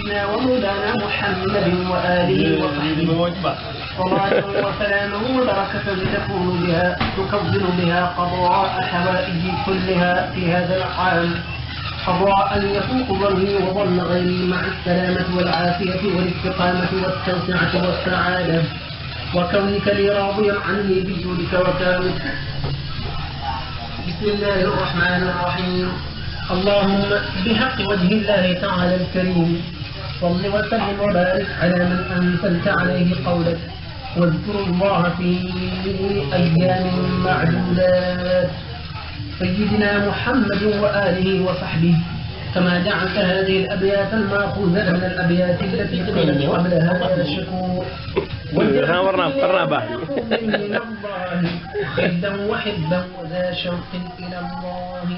سيدنا ومولانا محمد وآله وصحبه صلاة وسلاما وبركة تكون بها قضاء حوائج كلها في هذا العام، قضاء يفوق ظني وظن غيري مع السلامة والعافية والاستقامة والتوسعة والسعادة، وكونك لي راضيا عني بجودك وكرمك. بسم الله الرحمن الرحيم. اللهم بحق وجه الله تعالى الكريم صل وسلم وبارك على من أنزلت عليه قولك، واذكروا الله في أيام معدودات. سيدنا محمد وآله وصحبه، كما جعلت هذه الأبيات المأخوذة من الأبيات التي قيلت قبلها يا شكور، خدا وحبا وذا شوق إلى الله.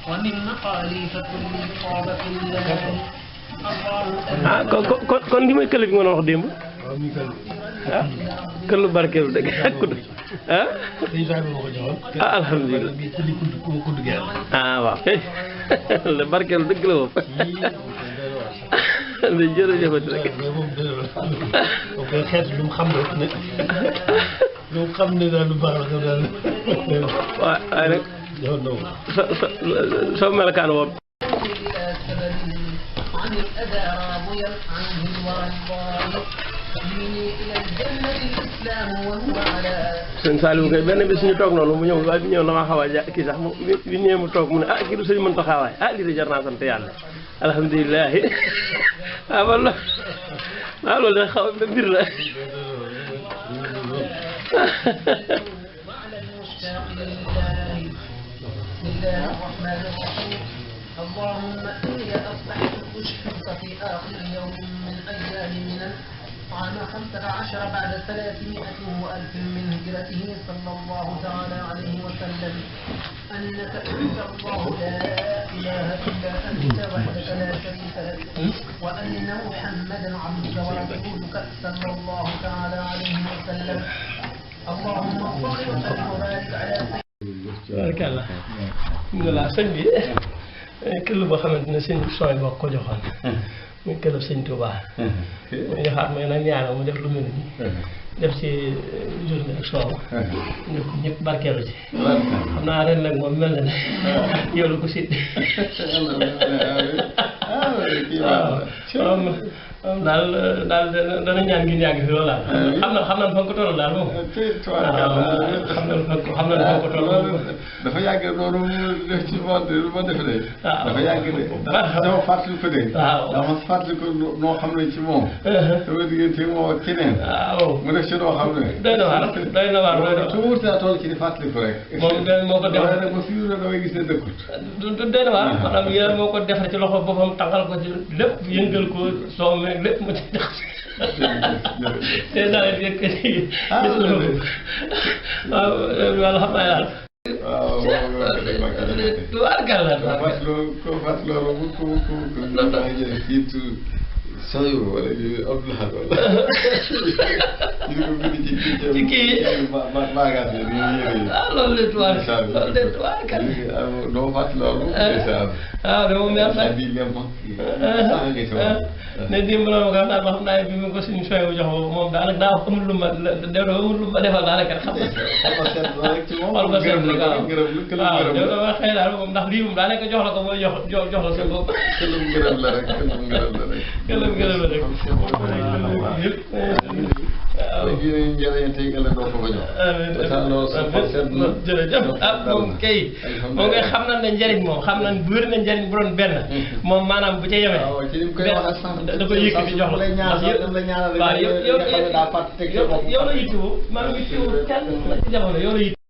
ومن مقالي فكل طابة kon li may këll bi nga doon wax démb ah këllu barkeelu dëgg ak kudd ah alhamdulilah ah waaw kay barkeelu dëgg la moom da jërëjëfati rek xeet lu mu xam rek ne lu mu xam ne daal lu baax la daal waaye nag soo melokaan woo عن الأذى راضيا عنه الورى الضال ديني إلى الجنة الإسلام وهو على sëñ Saliou kay benn bés ñu toog noonu mu ñëw waaye bi ñëw damaa xaw a kii sax bi ñëwee mu toog mu ne ah kii du sëñ Mountakha waay ah lii de jar naa sant yàlla alhamdulilah ah walla ah loolu de xaw a mbir la اللهم إني أصبحت أشهدك في آخر يوم من أيام منى عام 15 بعد 300 من هجرته صلى الله تعالى عليه وسلم أنك أنت الله لا إله إلا أنت وحدك لا شريك لك، وأن محمدا عبدك ورسولك صلى الله تعالى عليه وسلم. اللهم صل وسلم وبارك على سيدنا. بارك الله. الحمد لله سيدي. këll boo xamante ne sëñ sooy boo ko joxoon muy këll sëñ Tuubaa mu joxaat may nag ñaanal mu def lu mel nii def ci journée ak soow ñu ko ñëpp barkeelu ci xam naa ren nag moom mel na ne yow la ko siit waaw daal dana ñaan ngir yàgg fi loolu daal xam na fa nga ko toll daal moom xam na fa nga ko toll dafa yàgg noonu mu def ci monde lu ma def de dafa yàgg de dama fàttali ko de dama fàttali ko noo xam ne ci moom sama diggante moom ak keneen mu def ci noo xam ne doy na waar tuuti laa toll ci di fàttali ko rek moom moo ko def nag ba fii ne damay gis ne dëkkut doy na waar maanaam yéen moo ko defar ci loxo boppam tàngal ko ci lépp yëngal ko soo me lépp mu ci tax te naa leen yëkkati waaw wala xam naa daal waaw tubaarkàlla ko fàttaloo ko daa jël jiitu sayu wala Abdoulaye wala ñu ko bind ci kii baagaat yi ñu yére yi loolu de tubaarkàlla doo fàttaloo waaw de moom neex na bi lem ne démb la ma ko daal xam naa bi mu ko suñu soy bu jox moom daanaka daa amul lu ma defal daanaka xam nga xëy daal moom ndax lii moom daanaka jox la ko mooy jox la sa bopp këlum gërëm la rek këlum gërëm la rek diine njëriñ tey ëllëg doo ko ko jox. jërëjëf moom kay moom ngay xam nañ ne njëriñ moom xam nañ bu wér na njëriñ bu doon benn moom maanaam bu ca yemee da koy yëkkati jox la waaw yow la yittewoo maanaam yittewoo kenn ci jamono yow la yittewoo